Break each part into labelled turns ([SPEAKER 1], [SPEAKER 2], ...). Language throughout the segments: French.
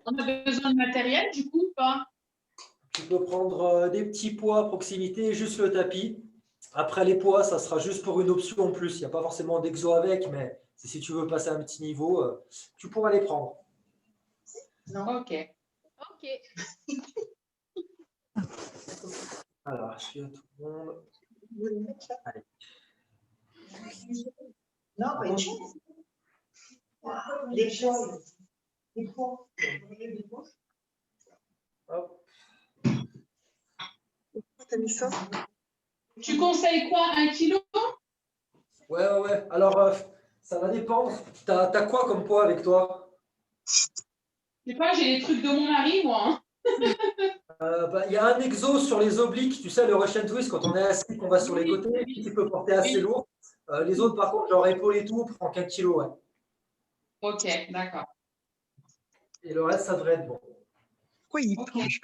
[SPEAKER 1] On a besoin de matériel, du coup, ou pas?
[SPEAKER 2] Tu peux prendre des petits poids à proximité, juste le tapis. Après, les poids, ça sera juste pour une option en plus. Il n'y a pas forcément d'exo avec, mais si tu veux passer à un petit niveau, tu pourras les prendre.
[SPEAKER 1] Non. Ok.
[SPEAKER 3] Ok.
[SPEAKER 2] Alors, je suis à tout le monde. Allez.
[SPEAKER 4] Non, pas une chaise. Les poids. Les poids.
[SPEAKER 2] Hop.
[SPEAKER 4] T'as mis ça?
[SPEAKER 1] Tu conseilles quoi, 1 kilo?
[SPEAKER 2] Ouais. Alors, ça va dépendre. T'as quoi comme poids avec toi?
[SPEAKER 1] Je sais pas, j'ai les trucs de mon mari, moi. Hein.
[SPEAKER 2] Il y a un exo sur les obliques, tu sais, le Russian Twist, quand on est assis, qu'on va sur les côtés,
[SPEAKER 1] Oui.
[SPEAKER 2] tu peux porter assez lourd. Les autres, par contre, genre épaule et tout, prend 4 kilos, ouais.
[SPEAKER 1] Ok, d'accord.
[SPEAKER 2] Et le reste, ça devrait être bon.
[SPEAKER 4] Pourquoi il
[SPEAKER 1] Ok.
[SPEAKER 4] penche?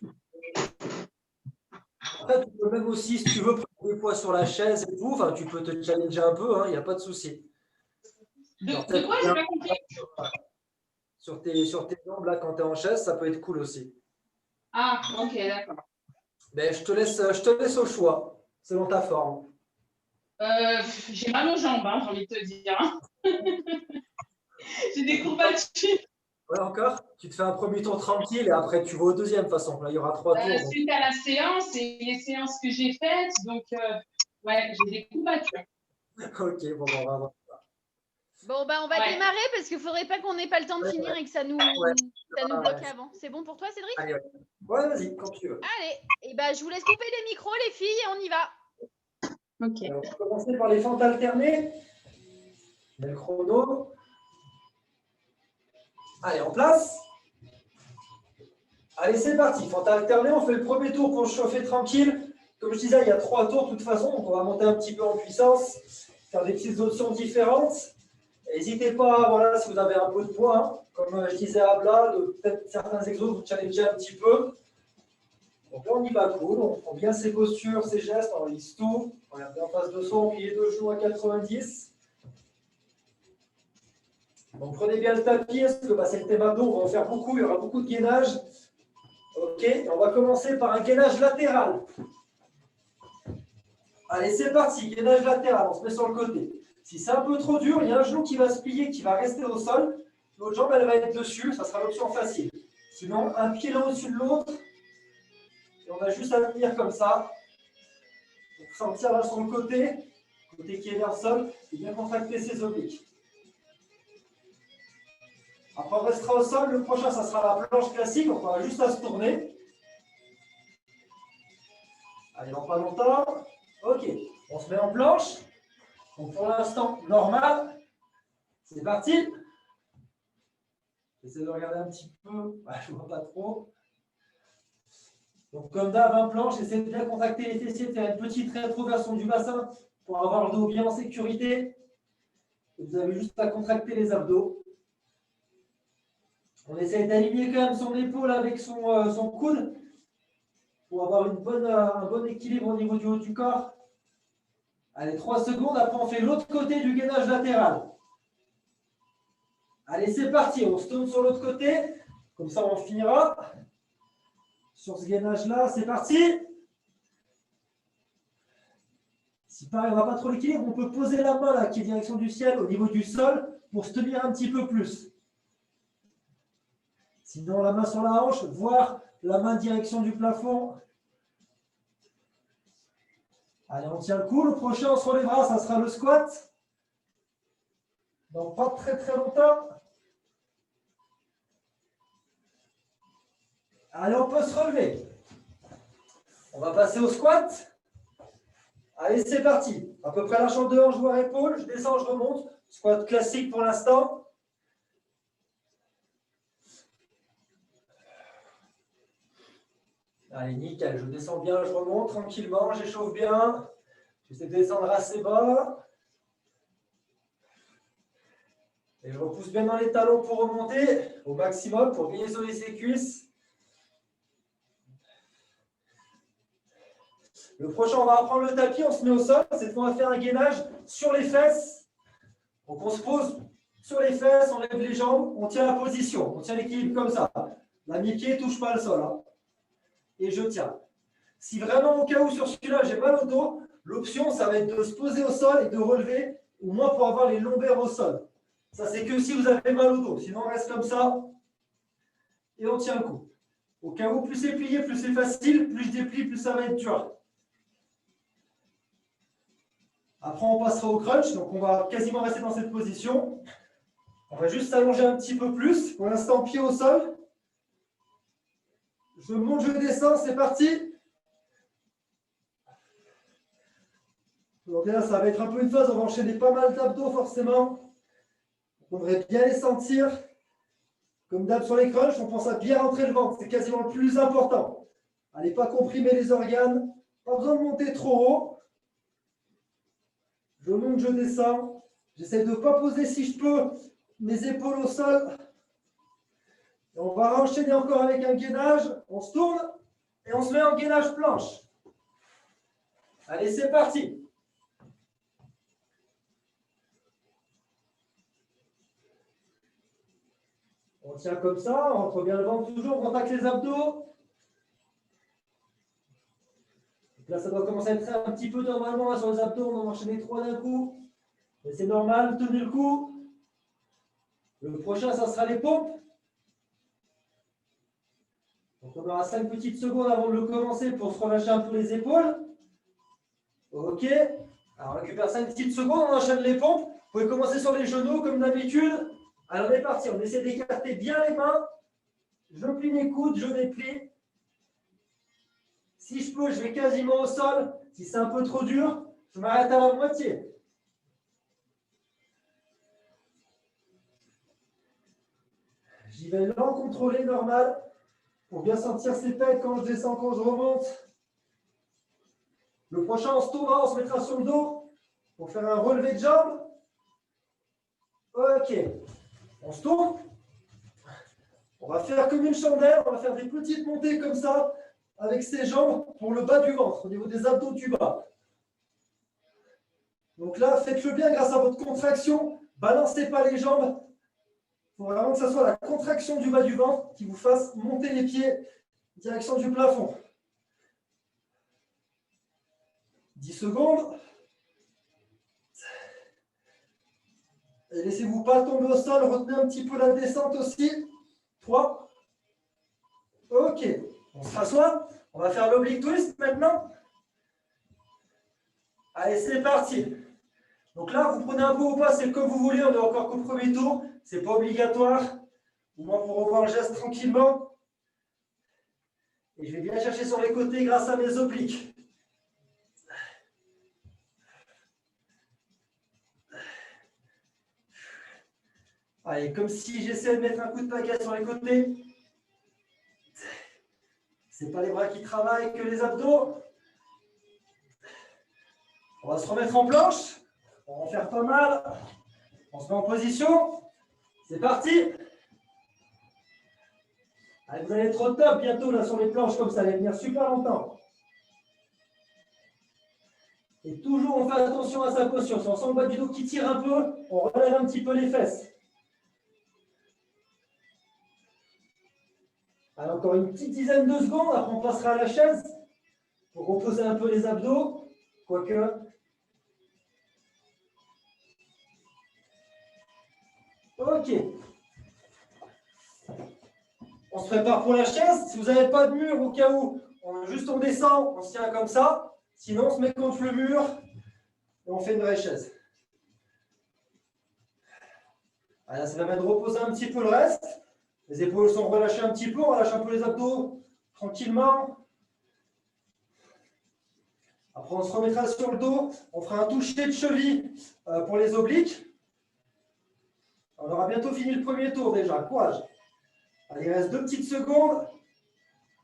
[SPEAKER 2] Après, tu peux même aussi, si tu veux, prendre des poids sur la chaise et tout, enfin, tu peux te challenger un peu, il n'y a pas de souci.
[SPEAKER 1] De quoi, j'ai pas compris?
[SPEAKER 2] Sur tes jambes, là, quand tu es en chaise, ça peut être cool aussi.
[SPEAKER 1] Ah, ok, d'accord.
[SPEAKER 2] Mais je te laisse au choix, selon ta forme.
[SPEAKER 1] J'ai mal aux jambes, hein, j'ai envie de te dire. Hein. J'ai des courbatures.
[SPEAKER 2] Ouais, encore? Tu te fais un premier tour tranquille et après tu vas au deuxième, de toute façon. Là, il y aura 3 tours. Donc...
[SPEAKER 1] Suite à la séance et les séances que j'ai faites, donc ouais, j'ai des courbatures.
[SPEAKER 2] Ok, bon, on va voir.
[SPEAKER 3] Bon, bah, on va démarrer parce qu'il ne faudrait pas qu'on n'ait pas le temps de finir et que ça nous bloque avant. C'est bon pour toi, Cédric?
[SPEAKER 2] Allez, ouais, vas-y, quand tu veux.
[SPEAKER 3] Allez, et bah, je vous laisse couper les micros, les filles, et on y va.
[SPEAKER 1] Ok.
[SPEAKER 2] Alors, on va commencer par les fentes alternées. Le chrono. Allez, en place. Allez, c'est parti. Fente alternée, on fait le premier tour pour chauffer tranquille. Comme je disais, il y a 3 tours de toute façon, donc on va monter un petit peu en puissance, faire des petites options différentes. N'hésitez pas, voilà, si vous avez un peu de poids, hein, comme je disais à Bla, peut-être certains exos vous challenger un petit peu. Donc là, on y va cool, on prend bien ses postures, ses gestes, on lisse tout. On regarde en face de soi, on plie les 2 genoux à 90. Donc prenez bien le tapis, parce que c'est le thème abdos, on va en faire beaucoup, il y aura beaucoup de gainage. Ok, on va commencer par un gainage latéral. Allez, c'est parti, gainage latéral, on se met sur le côté. Si c'est un peu trop dur, il y a un genou qui va se plier, qui va rester au sol. L'autre jambe, elle va être dessus, ça sera l'option facile. Sinon, un pied l'un au-dessus de l'autre. Et on a juste à tenir comme ça. Donc, sentir là sur le côté qui est vers le sol, et bien contracter ses obliques. Après, on restera au sol. Le prochain, ça sera la planche classique. Donc, on aura juste à se tourner. Allez, dans pas longtemps. Ok, on se met en planche. Donc, pour l'instant, normal. C'est parti. J'essaie de regarder un petit peu. Ouais, je ne vois pas trop. Donc, comme d'hab, en planche, essayez de bien contracter les fessiers, de faire une petite rétroversion du bassin pour avoir le dos bien en sécurité. Et vous avez juste à contracter les abdos. On essaie d'aligner quand même son épaule avec son coude pour avoir un bon équilibre au niveau du haut du corps. Allez, 3 secondes. Après, on fait l'autre côté du gainage latéral. Allez, c'est parti. On se tourne sur l'autre côté. Comme ça, on finira. Sur ce gainage-là, c'est parti. Si pareil, on n'a pas trop l'équilibre, on peut poser la main là, qui est direction du ciel, au niveau du sol, pour se tenir un petit peu plus. Sinon, la main sur la hanche, voire la main direction du plafond. Allez, on tient le coup. Le prochain, on se relèvera, ça sera le squat. Donc, pas très très longtemps. Allez, on peut se relever. On va passer au squat. Allez, c'est parti. À peu près la chambre de hanche, voire épaule. Je descends, je remonte. Squat classique pour l'instant. Allez, nickel. Je descends bien, je remonte tranquillement. J'échauffe bien. J'essaie de descendre assez bas. Et je repousse bien dans les talons pour remonter au maximum, pour bien isoler ses cuisses. Le prochain, on va reprendre le tapis, on se met au sol. Cette fois, on va faire un gainage sur les fesses. Donc, on se pose sur les fesses, on lève les jambes, on tient la position, on tient l'équilibre comme ça. La mi-pied ne touche pas le sol. Hein. Et je tiens. Si vraiment au cas où sur celui-là j'ai mal au dos, l'option ça va être de se poser au sol et de relever, au moins pour avoir les lombaires au sol. Ça c'est que si vous avez mal au dos. Sinon on reste comme ça et on tient le coup. Au cas où plus c'est plié, plus c'est facile, plus je déplie, plus ça va être dur. Après on passera au crunch, donc on va quasiment rester dans cette position. On va juste s'allonger un petit peu plus. Pour l'instant pied au sol. Je monte, je descends, c'est parti. Donc là, ça va être un peu une phase, on va enchaîner pas mal d'abdos forcément. On devrait bien les sentir. Comme d'hab sur les crunchs, on pense à bien rentrer le ventre, c'est quasiment le plus important. Allez pas comprimer les organes, pas besoin de monter trop haut. Je monte, je descends. J'essaie de ne pas poser si je peux mes épaules au sol. Et on va enchaîner encore avec un gainage. On se tourne et on se met en gainage planche. Allez, c'est parti. On tient comme ça, on rentre bien le ventre toujours, on contacte les abdos. Donc là, ça doit commencer à être un petit peu normalement là, sur les abdos, on va enchaîner 3 d'un coup. Mais c'est normal, tenez le coup. Le prochain, ça sera les pompes. Donc on aura 5 petites secondes avant de le commencer pour se relâcher un peu les épaules. Ok. Alors on récupère 5 petites secondes, on enchaîne les pompes. Vous pouvez commencer sur les genoux comme d'habitude. Alors on est parti, on essaie d'écarter bien les mains. Je plie les coudes, je déplie. Si je peux, je vais quasiment au sol. Si c'est un peu trop dur, je m'arrête à la moitié. J'y vais lent, contrôlé, normal. Pour bien sentir ses pecs quand je descends, quand je remonte. Le prochain, on se tournera, on se mettra sur le dos pour faire un relevé de jambes. Ok. On se tourne. On va faire comme une chandelle. On va faire des petites montées comme ça avec ses jambes pour le bas du ventre, au niveau des abdos du bas. Donc là, faites-le bien grâce à votre contraction. Balancez pas les jambes. Il faut vraiment que ce soit la contraction du bas du ventre qui vous fasse monter les pieds en direction du plafond. 10 secondes. Et laissez-vous pas tomber au sol. Retenez un petit peu la descente aussi. 3. Ok. On se rassoit. On va faire l'oblique twist maintenant. Allez, c'est parti. Donc là, vous prenez un peu au pas, c'est comme vous voulez. On est encore qu'au premier tour. Ce n'est pas obligatoire. Au moins pour revoir le geste tranquillement. Et je vais bien chercher sur les côtés grâce à mes obliques. Allez, comme si j'essaie de mettre un coup de paquet sur les côtés. Ce n'est pas les bras qui travaillent, que les abdos. On va se remettre en planche. On va en faire pas mal. On se met en position. C'est parti. Allez, vous allez être au top bientôt là sur les planches comme ça. Allez venir super longtemps. Et toujours, on fait attention à sa posture. Si on sent le bas du dos qui tire un peu, on relève un petit peu les fesses. Allez, encore une petite dizaine de secondes. Après, on passera à la chaise pour reposer un peu les abdos. Quoique. Ok. On se prépare pour la chaise. Si vous n'avez pas de mur, au cas où, juste on descend, on se tient comme ça. Sinon, on se met contre le mur et on fait une vraie chaise. Allez, ça permet de reposer un petit peu le reste. Les épaules sont relâchées un petit peu. On relâche un peu les abdos tranquillement. Après, on se remettra sur le dos. On fera un toucher de cheville pour les obliques. On aura bientôt fini le premier tour déjà. Courage. Allez, il reste 2 petites secondes.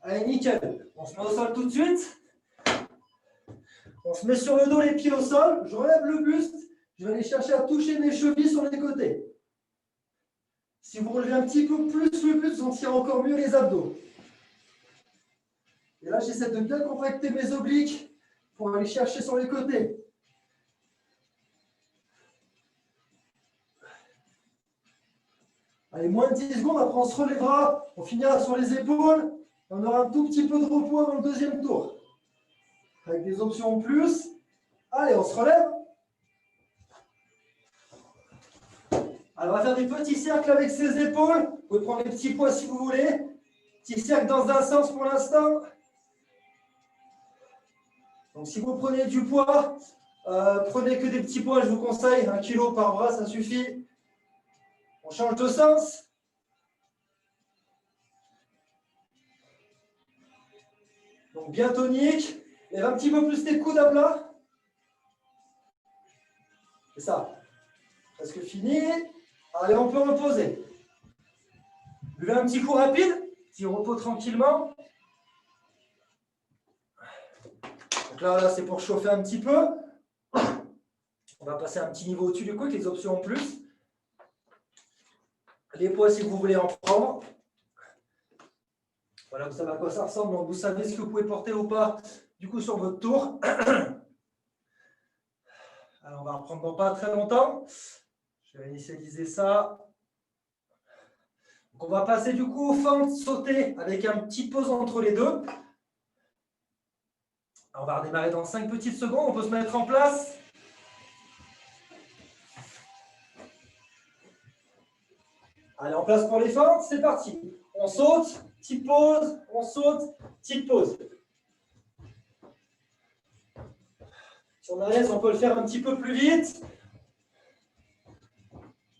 [SPEAKER 2] Allez, nickel. On se met au sol tout de suite. On se met sur le dos, les pieds au sol. Je relève le buste. Je vais aller chercher à toucher mes chevilles sur les côtés. Si vous relevez un petit peu plus le buste, on tire encore mieux les abdos. Et là, j'essaie de bien contracter mes obliques pour aller chercher sur les côtés. Allez, moins de 10 secondes, après on se relèvera, on finira sur les épaules, et on aura un tout petit peu de repos avant le deuxième tour. Avec des options en plus. Allez, on se relève. Alors, on va faire des petits cercles avec ses épaules. Vous pouvez prendre les petits poids si vous voulez. Petit cercle dans un sens pour l'instant. Donc, si vous prenez du poids, prenez que des petits poids, je vous conseille. 1 kg par bras, ça suffit. On change de sens. Donc, bien tonique. Lève un petit peu plus tes coudes à plat. C'est ça. Presque fini. Allez, on peut reposer. Buvez un petit coup rapide. Petit repos tranquillement. Donc là c'est pour chauffer un petit peu. On va passer un petit niveau au-dessus du coup avec les options en plus. Les poids si vous voulez en prendre. Voilà, vous savez à quoi ça ressemble. Donc vous savez ce que vous pouvez porter ou pas du coup sur votre tour. Alors on va reprendre dans pas très longtemps. Je vais initialiser ça. Donc on va passer du coup aux fentes sautées avec un petit pause entre les deux. Alors on va redémarrer dans 5 petites secondes. On peut se mettre en place. Allez, en place pour les fentes, c'est parti. On saute, petite pause, on saute, petite pause. Si on a l'aise, on peut le faire un petit peu plus vite.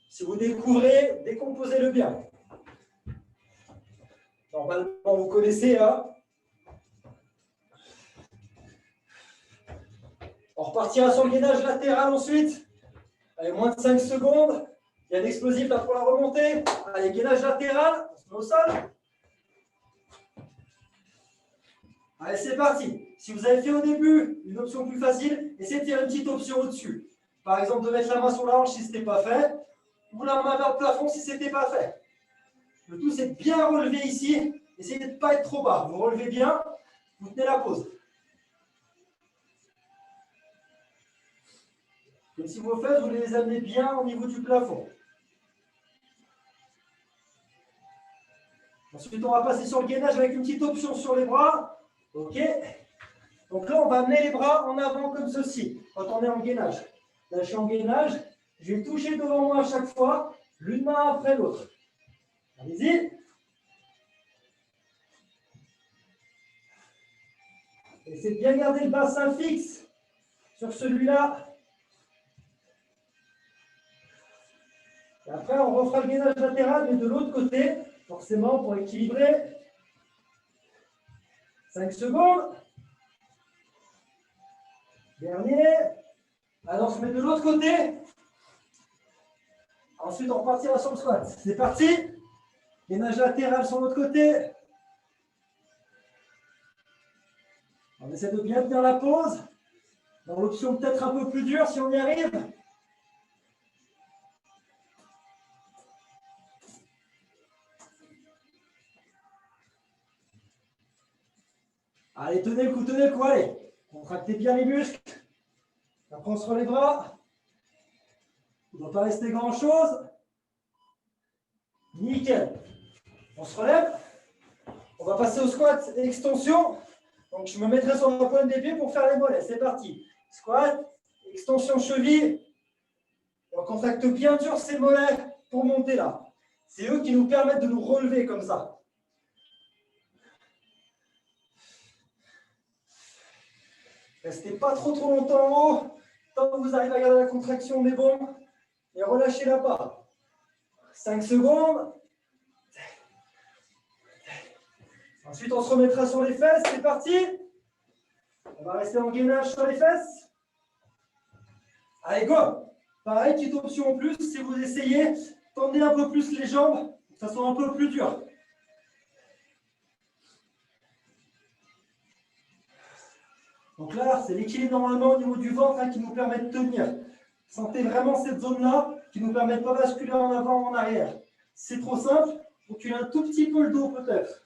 [SPEAKER 2] Si vous découvrez, décomposez-le bien. Normalement, vous connaissez, hein. On repartira sur le gainage latéral ensuite. Allez, moins de 5 secondes. Il y a un explosif là pour la remontée. Allez, gainage latéral. On se met au sol. Allez, c'est parti. Si vous avez fait au début une option plus facile, essayez de faire une petite option au-dessus. Par exemple, de mettre la main sur la hanche si ce n'était pas fait. Ou la main vers le plafond si ce n'était pas fait. Le tout, c'est de bien relever ici. Essayez de ne pas être trop bas. Vous relevez bien, vous tenez la pause. Et si vous faites, vous les amenez bien au niveau du plafond. Ensuite, on va passer sur le gainage avec une petite option sur les bras. OK. Donc là, on va amener les bras en avant comme ceci, quand on est en gainage. Là, je suis en gainage. Je vais toucher devant moi à chaque fois, l'une main après l'autre. Allez-y. Essayez de bien garder le bassin fixe sur celui-là. Et après, on refera le gainage latéral, mais de l'autre côté, forcément, pour équilibrer. 5 secondes. Dernier. Alors, on se met de l'autre côté. Ensuite, on repartira sur le squat. C'est parti. Gainage latéral sur l'autre côté. On essaie de bien tenir la pause. Dans l'option peut-être un peu plus dure si on y arrive. Allez, tenez le coup, allez. Contractez bien les muscles. Après, on se relèvera. Il ne doit pas rester grand-chose. Nickel. On se relève. On va passer au squat et extension. Donc, je me mettrai sur la pointe des pieds pour faire les mollets. C'est parti. Squat, extension cheville. Et on contracte bien dur ces mollets pour monter là. C'est eux qui nous permettent de nous relever comme ça. Restez pas trop longtemps en haut. Tant que vous arrivez à garder la contraction, on est bon. Et relâchez-la pas. 5 secondes. Ensuite, on se remettra sur les fesses. C'est parti. On va rester en gainage sur les fesses. Allez, go. Pareil, petite option en plus. Si vous essayez, tendez un peu plus les jambes. Que ça soit un peu plus dur. Donc là, c'est l'équilibre normalement au niveau du ventre hein, qui nous permet de tenir. Sentez vraiment cette zone-là qui nous permet de pas basculer en avant ou en arrière. C'est trop simple, reculez un tout petit peu le dos peut-être.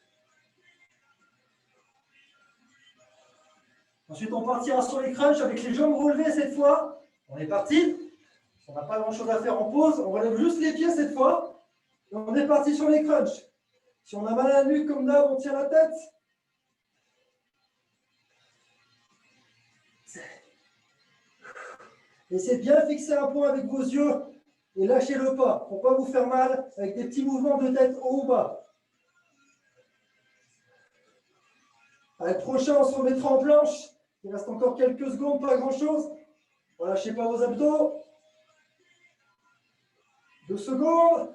[SPEAKER 2] Ensuite, on partira sur les crunchs avec les jambes relevées cette fois. On est parti. On n'a pas grand-chose à faire en pause. On relève juste les pieds cette fois. Et on est parti sur les crunchs. Si on a mal à la nuque, comme d'hab, on tient la tête. Essayez de bien fixer un point avec vos yeux et lâchez le pas pour ne pas vous faire mal avec des petits mouvements de tête haut ou bas. Avec le prochain, on se remettra en planche. Il reste encore quelques secondes, pas grand-chose. Relâchez pas vos abdos. 2 secondes.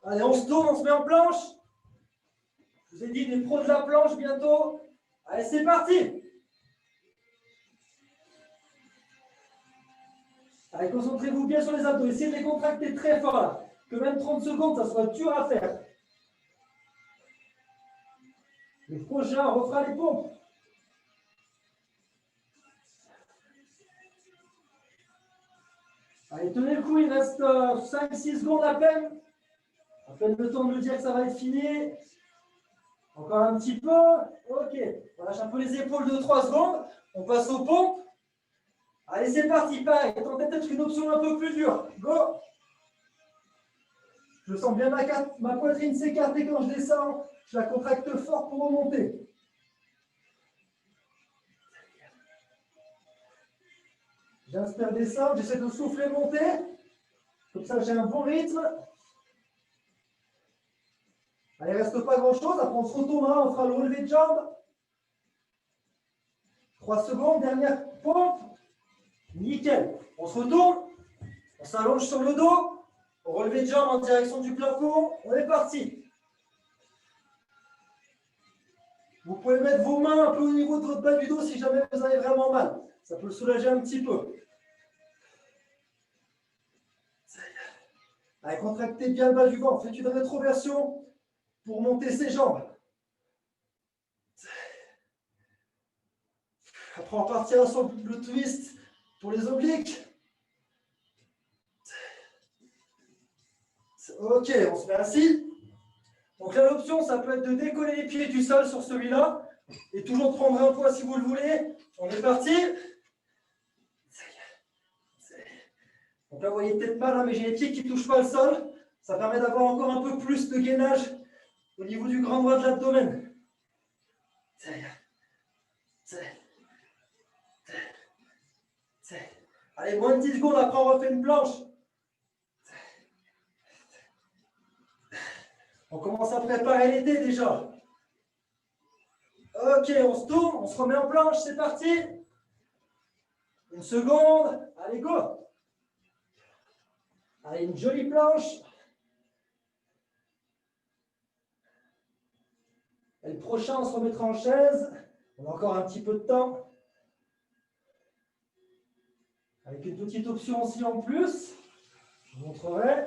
[SPEAKER 2] Allez, on se tourne, on se met en planche. Je vous ai dit des pros de la planche bientôt. Allez, c'est parti. Allez, concentrez-vous bien sur les abdos. Essayez de les contracter très fort là. Que même 30 secondes, ça soit dur à faire. Le prochain, on refera les pompes. Allez, tenez le coup, il reste 5-6 secondes à peine. À peine le temps de me dire que ça va être fini. Encore un petit peu. Ok. On lâche un peu les épaules de 3 secondes. On passe aux pompes. Allez, c'est parti. Pareil, tentez peut-être une option un peu plus dure. Go. Je sens bien ma poitrine s'écarter quand je descends. Je la contracte fort pour remonter. J'inspire, descendre. J'essaie de souffler, monter. Comme ça, j'ai un bon rythme. Allez, il ne reste pas grand-chose. Après, on se retournera. On fera le relevé de jambes. 3 secondes. Dernière pompe. Nickel. On se retourne. On s'allonge sur le dos. On relevé de jambes en direction du plafond. On est parti. Vous pouvez mettre vos mains un peu au niveau de votre bas du dos si jamais vous avez vraiment mal. Ça peut le soulager un petit peu. Allez, contractez bien le bas du ventre. Faites une rétroversion pour monter ses jambes. Après, on partira sur le twist pour les obliques. Ok, on se met assis. Donc là, l'option, ça peut être de décoller les pieds du sol sur celui-là et toujours prendre un poids si vous le voulez. On est parti. Donc là, vous voyez peut-être mal, hein, mais j'ai les pieds qui ne touchent pas le sol. Ça permet d'avoir encore un peu plus de gainage au niveau du grand droit de l'abdomen. Allez, moins de 10 secondes, après on refait une planche. On commence à préparer l'été déjà. Ok, on se tourne, on se remet en planche, c'est parti. 1 seconde, allez, go. Allez, une jolie planche. Et le prochain, on se remettra en chaise. On a encore un petit peu de temps. Avec une petite option aussi en plus. Je vous montrerai.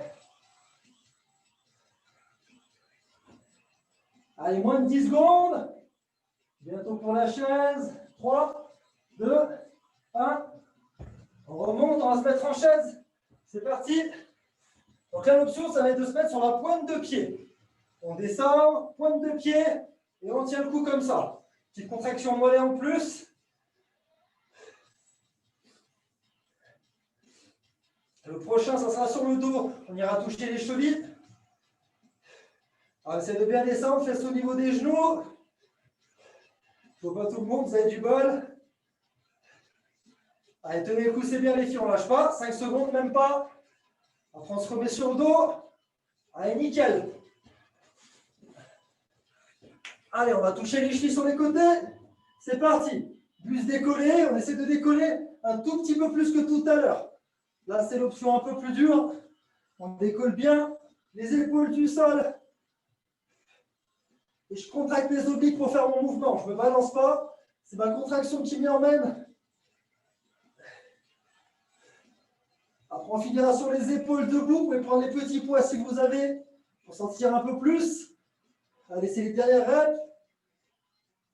[SPEAKER 2] Allez, moins de 10 secondes. Bientôt pour la chaise. 3, 2, 1. On remonte, on va se mettre en chaise. C'est parti. Donc là, l'option, ça va être de se mettre sur la pointe de pied. On descend, pointe de pied, et on tient le coup comme ça. Petite contraction mollet en plus. Le prochain, ça sera sur le dos. On ira toucher les chevilles. Alors, essayez de bien descendre, fesses au niveau des genoux. Il ne faut pas tout le monde, vous avez du bol. Allez, tenez le coup, c'est bien les filles, on ne lâche pas. 5 secondes, même pas. Après, on se remet sur le dos. Allez, nickel. Allez, on va toucher les chevilles sur les côtés. C'est parti. Buste décollé, on essaie de décoller un tout petit peu plus que tout à l'heure. Là, c'est l'option un peu plus dure. On décolle bien les épaules du sol. Et je contracte les obliques pour faire mon mouvement. Je ne me balance pas. C'est ma contraction qui m'y emmène. Après, on finira sur les épaules debout. Vous pouvez prendre les petits poids si vous avez pour sentir un peu plus. Allez, c'est les dernières reps.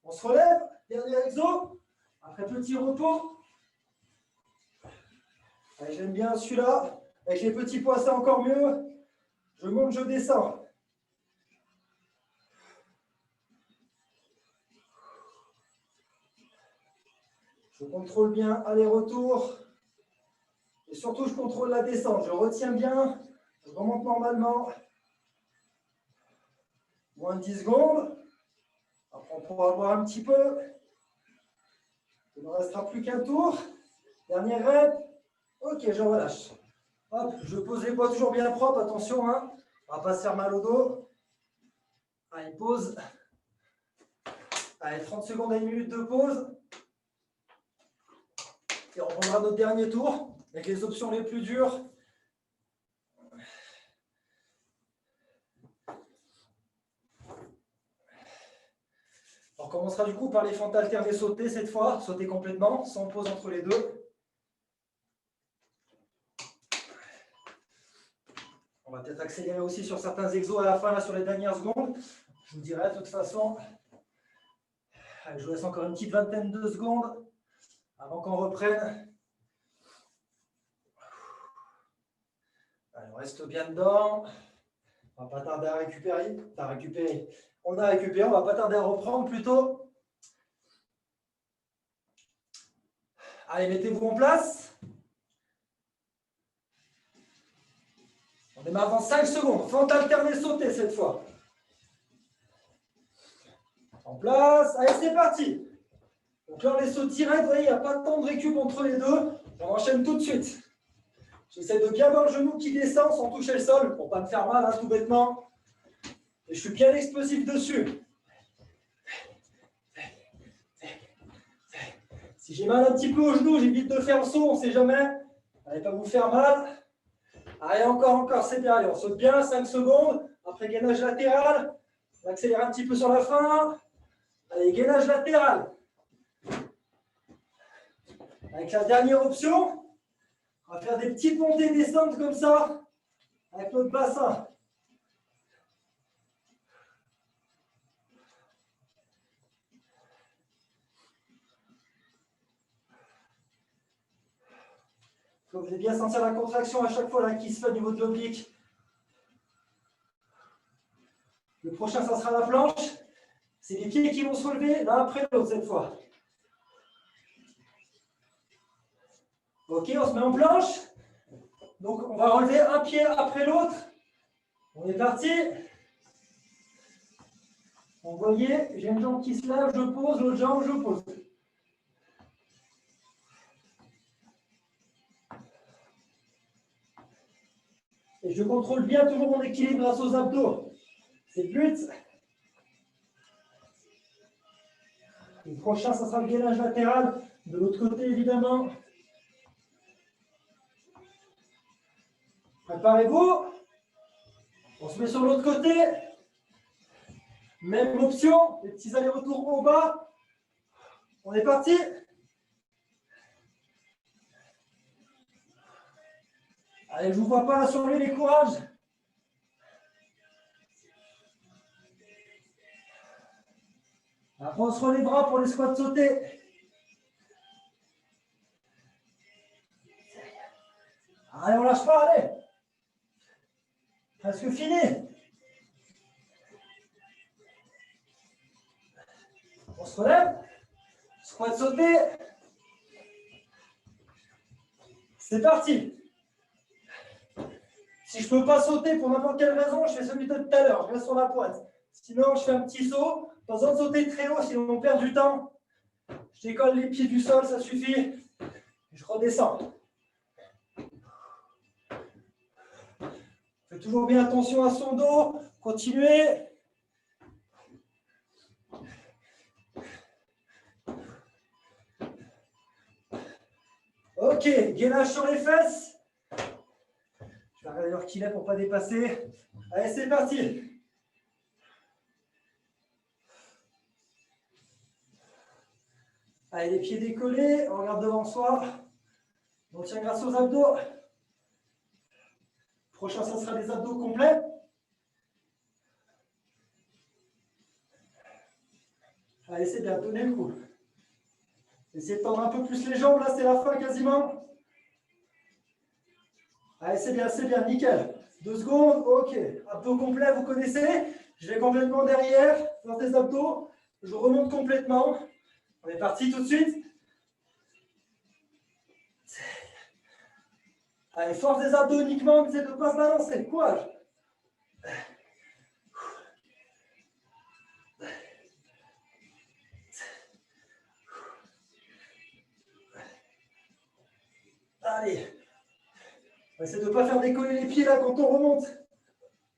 [SPEAKER 2] On se relève. Dernier exo. Après, petit repos. Allez, j'aime bien celui-là. Avec les petits poids, c'est encore mieux. Je monte, je descends. Je contrôle bien aller-retour. Et surtout, je contrôle la descente. Je retiens bien. Je remonte normalement. Moins de 10 secondes. Après, on pourra voir un petit peu. Il ne restera plus qu'un tour. Dernière rep. Ok, je relâche. Hop, je pose les poids toujours bien propres. Attention, hein. On ne va pas se faire mal au dos. Allez, pause. Allez, 30 secondes à 1 minute de pause. Et on reprendra notre dernier tour avec les options les plus dures. On commencera du coup par les fentes alternées sautées cette fois, sauter complètement, sans pause entre les deux. On va peut-être accélérer aussi sur certains exos à la fin, là, sur les dernières secondes. Je vous dirai de toute façon. Allez, je vous laisse encore une petite vingtaine de secondes avant qu'on reprenne. Allez, on reste bien dedans. On va pas tarder à récupérer. On a récupéré, on va pas tarder à reprendre plutôt. Allez, mettez-vous en place. On démarre dans 5 secondes. Fente alternée sautée cette fois. En place. Allez, c'est parti. Donc là, on les saute direct. Vous voyez, il n'y a pas de temps de récup entre les deux. On enchaîne tout de suite. J'essaie de bien voir le genou qui descend sans toucher le sol pour ne pas me faire mal, hein, tout bêtement. Et je suis bien explosif dessus. Si j'ai mal un petit peu au genou, j'évite de faire le saut, on ne sait jamais. Allez, pas vous faire mal. Allez, encore, c'est bien. Allez, on saute bien, 5 secondes. Après, gainage latéral. On accélère un petit peu sur la fin. Allez, gainage latéral. Avec la dernière option, on va faire des petites montées et descentes comme ça, avec notre bassin. Vous allez bien sentir la contraction à chaque fois là, qui se fait au niveau de l'oblique. Le prochain, ça sera la planche. C'est les pieds qui vont se relever l'un après l'autre cette fois. Ok, on se met en planche. Donc, on va relever un pied après l'autre. On est parti. Vous voyez, j'ai une jambe qui se lève, je pose, l'autre jambe, je pose. Et je contrôle bien toujours mon équilibre grâce aux abdos. C'est le but. Le prochain, ça sera le gainage latéral. De l'autre côté, évidemment. Préparez-vous. On se met sur l'autre côté. Même option. Les petits allers-retours au bas. On est parti. Allez, je ne vous vois pas là sur lui, les courages. Après, on se relèvera pour les squats sautés. Allez, on lâche pas, allez. Presque fini. On se relève. Squat sauté. C'est parti. Si je ne peux pas sauter pour n'importe quelle raison, je fais celui de tout à l'heure. Je reste sur la pointe. Sinon, je fais un petit saut. Pas besoin de sauter très haut, sinon on perd du temps. Je décolle les pieds du sol, ça suffit. Je redescends. Faites toujours bien attention à son dos. Continuez. Ok, gainage sur les fesses. Je vais regarder l'heure qu'il est pour ne pas dépasser. Allez, c'est parti. Allez, les pieds décollés, on regarde devant soi. On tient grâce aux abdos. Prochain, ça sera des abdos complets. Allez, c'est bien, tenez le coup. Essayez de tendre un peu plus les jambes, là c'est la fin quasiment. Allez, c'est bien, nickel. 2 secondes, ok. Abdos complets, vous connaissez. Je vais complètement derrière, dans des abdos. Je remonte complètement. On est parti tout de suite. Allez, force des abdos uniquement, essayez de ne pas se balancer. Courage. Allez. On essaie de ne pas faire décoller les pieds là quand on remonte.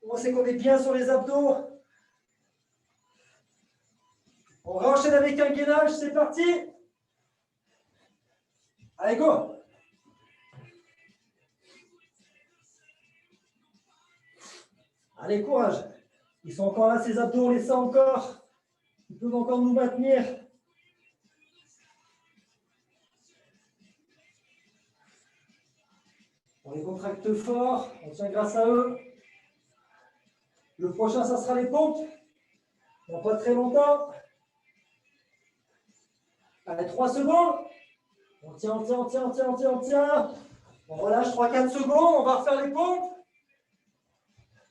[SPEAKER 2] On sait qu'on est bien sur les abdos. On réenchaîne avec un gainage, c'est parti. Allez, go. Allez, courage. Ils sont encore là, ces abdos, on les sent encore. Ils peuvent encore nous maintenir. On les contracte fort, on tient grâce à eux. Le prochain, ça sera les pompes. Dans pas très longtemps. Allez, 3 secondes. On tient, on tient, on tient, on tient, on tient, on tient. On relâche 3-4 secondes, on va refaire les pompes.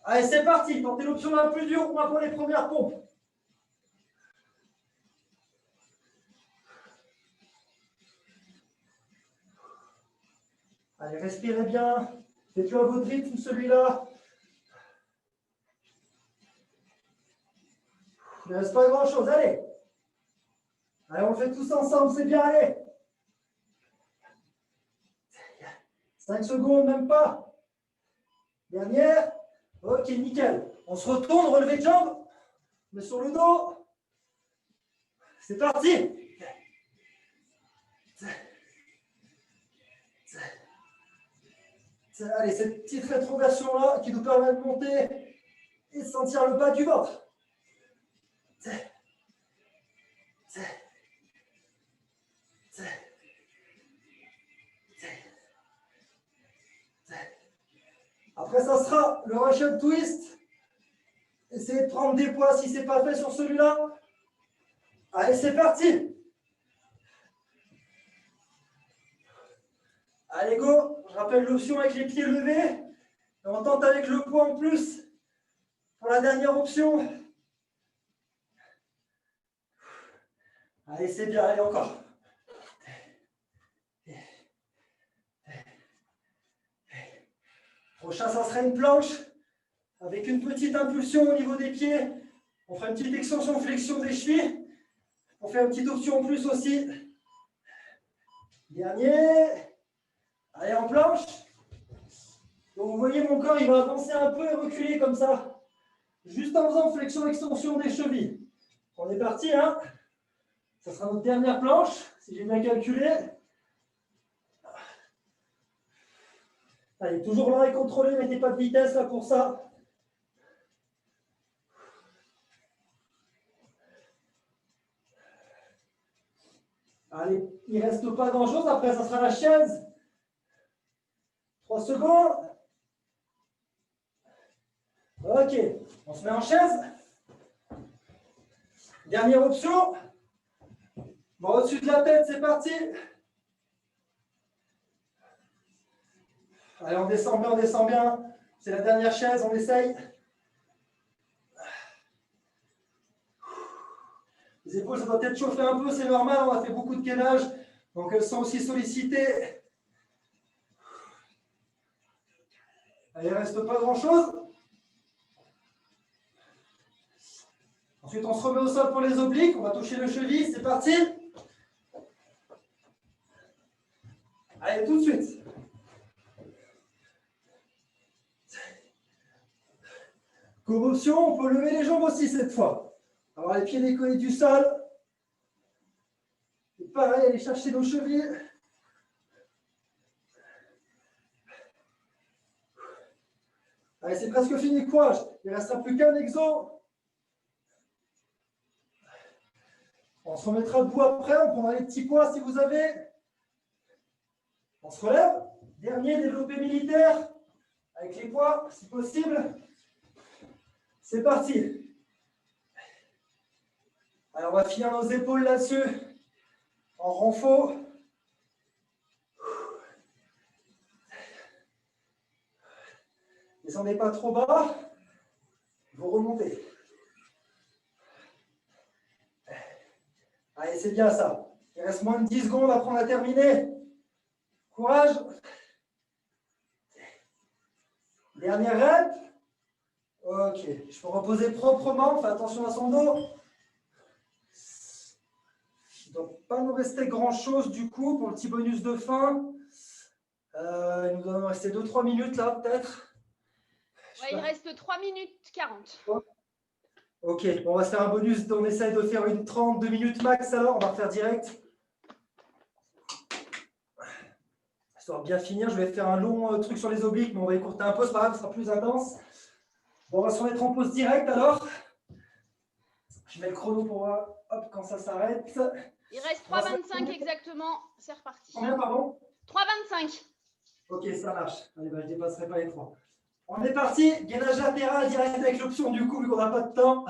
[SPEAKER 2] Allez, c'est parti. Tentez l'option la plus dure, moi pour les premières pompes. Allez, respirez bien. Faites-le à votre rythme, celui-là. Il ne reste pas grand-chose. Allez. Allez, on le fait tous ensemble, c'est bien. Allez. 5 secondes, même pas. Dernière. Ok, nickel. On se retourne, relevé de jambes. On met sur le dos. C'est parti. Allez, cette petite rétroversion-là qui nous permet de monter et de sentir le bas du ventre. Après, ça sera le Russian twist. Essayez de prendre des poids si ce n'est pas fait sur celui-là. Allez, c'est parti. Allez, go. Je rappelle l'option avec les pieds levés. Et on tente avec le poids en plus pour la dernière option. Allez, c'est bien. Allez, encore. Prochain, ça sera une planche avec une petite impulsion au niveau des pieds. On fera une petite extension, flexion des chevilles. On fait une petite option en plus aussi. Dernier. Allez, en planche. Donc, vous voyez, mon corps, il va avancer un peu et reculer comme ça. Juste en faisant flexion, extension des chevilles. On est parti, hein. Ça sera notre dernière planche, si j'ai bien calculé. Allez, toujours lent et contrôlé, mettez pas de vitesse là pour ça. Allez, il ne reste pas grand-chose, après ça sera la chaise. 3 secondes. Ok, on se met en chaise. Dernière option. Bon, au-dessus de la tête, c'est parti. Allez, on descend bien, on descend bien. C'est la dernière chaise, on essaye. Les épaules, ça doit peut-être chauffer un peu, c'est normal, on a fait beaucoup de gainage, donc elles sont aussi sollicitées. Allez, il ne reste pas grand-chose. Ensuite, on se remet au sol pour les obliques, on va toucher le cheville, c'est parti. Allez, tout de suite. Comme option, on peut lever les jambes aussi cette fois. Avoir les pieds décollés du sol. Et pareil, aller chercher nos chevilles. Allez, c'est presque fini, courage. Il ne restera plus qu'un exo. On se remettra debout après, on prendra les petits poids si vous avez. On se relève. Dernier développé militaire. Avec les poids, si possible. C'est parti. Alors, on va finir nos épaules là-dessus. En renfort. Descendez pas trop bas. Vous remontez. Allez, c'est bien ça. Il reste moins de 10 secondes, après on a terminé. Courage. Dernière rep. Ok, je peux reposer proprement, fais attention à son dos. Il ne doit pas nous rester grand-chose du coup pour le petit bonus de fin. Il nous doit rester 2-3 minutes là, peut-être.
[SPEAKER 3] Ouais, il reste 3 minutes 40.
[SPEAKER 2] Ok, bon, on va se faire un bonus. On essaye de faire une 32 minutes max alors. On va refaire direct. Histoire de bien finir, je vais faire un long truc sur les obliques, mais on va écourter un peu, c'est pas grave, ce sera plus intense. Bon, on va se remettre en pause direct alors. Je mets le chrono pour voir quand ça s'arrête.
[SPEAKER 3] Il reste 3,25 exactement. C'est reparti.
[SPEAKER 2] Combien, pardon?
[SPEAKER 3] 3,25.
[SPEAKER 2] Ok, ça marche. Allez, bah, je ne dépasserai pas les 3. On est parti. Gainage latéral direct avec l'option du coup, vu qu'on n'a pas de temps.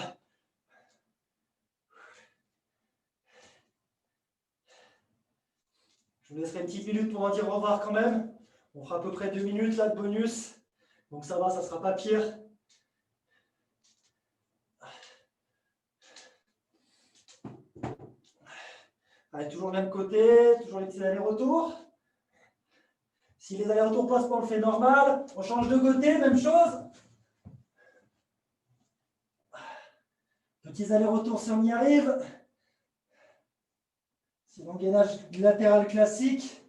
[SPEAKER 2] Je vous laisserai une petite minute pour en dire au revoir quand même. On fera à peu près 2 minutes là de bonus. Donc ça va, ça ne sera pas pire. Allez, toujours le même côté, toujours les petits allers-retours. Si les allers-retours passent pas, on le fait normal. On change de côté, même chose. Petits allers-retours si on y arrive. Sinon, gainage latéral classique.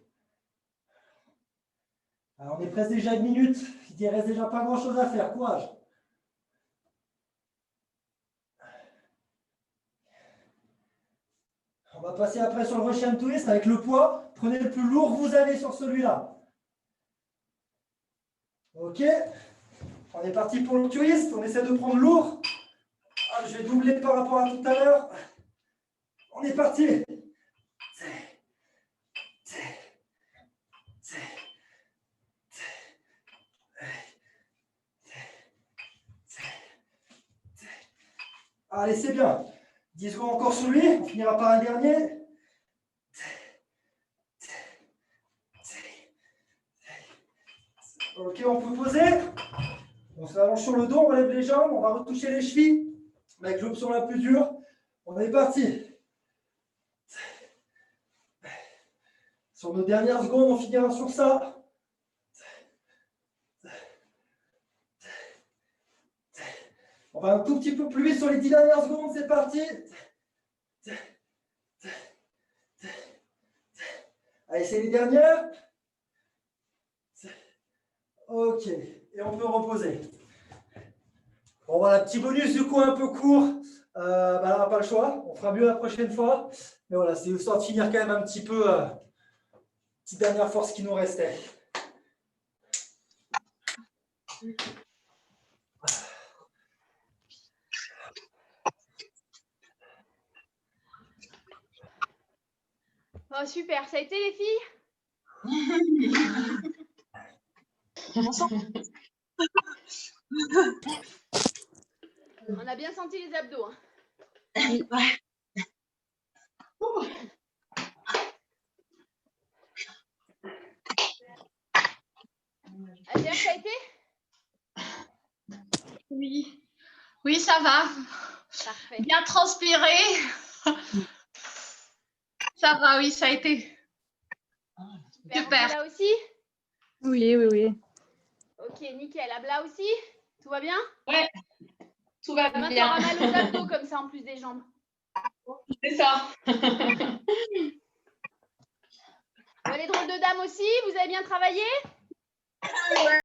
[SPEAKER 2] Alors, on est presque déjà 1 minute. Il ne reste déjà pas grand-chose à faire. Courage. On va passer après sur le Russian twist avec le poids. Prenez le plus lourd que vous avez sur celui-là. Ok. On est parti pour le twist. On essaie de prendre lourd. Ah, je vais doubler par rapport à tout à l'heure. On est parti. Allez, c'est bien. 10 secondes encore sur lui. On finira par un dernier. Ok, on peut poser. On s'allonge sur le dos, on relève les jambes, on va retoucher les chevilles. Avec l'option la plus dure. On est parti. Sur nos dernières secondes, on finira sur ça. On va un tout petit peu plus vite sur les 10 dernières secondes, c'est parti. Allez, c'est les dernières. Ok, et on peut reposer. Bon, voilà, petit bonus du coup un peu court. Là, on n'a pas le choix, on fera mieux la prochaine fois. Mais voilà, c'est histoire de finir quand même un petit peu, petite dernière force qui nous restait.
[SPEAKER 3] Oh, super, ça a été les filles? On a bien senti les abdos. Hein. Adèle, ça a été?
[SPEAKER 5] Oui. Oui, ça va.
[SPEAKER 3] Parfait.
[SPEAKER 5] Bien transpiré. Ça va, oui, ça a été. Super.
[SPEAKER 3] Là aussi?
[SPEAKER 6] Oui, oui, oui.
[SPEAKER 3] Ok, nickel. Abla aussi? Tout va bien?
[SPEAKER 1] Ouais, tout va
[SPEAKER 3] Maintenant, tu
[SPEAKER 1] bien.
[SPEAKER 3] auras mal aux abdos comme ça en plus des jambes.
[SPEAKER 1] C'est ça.
[SPEAKER 3] Les drôles de dames aussi, vous avez bien travaillé?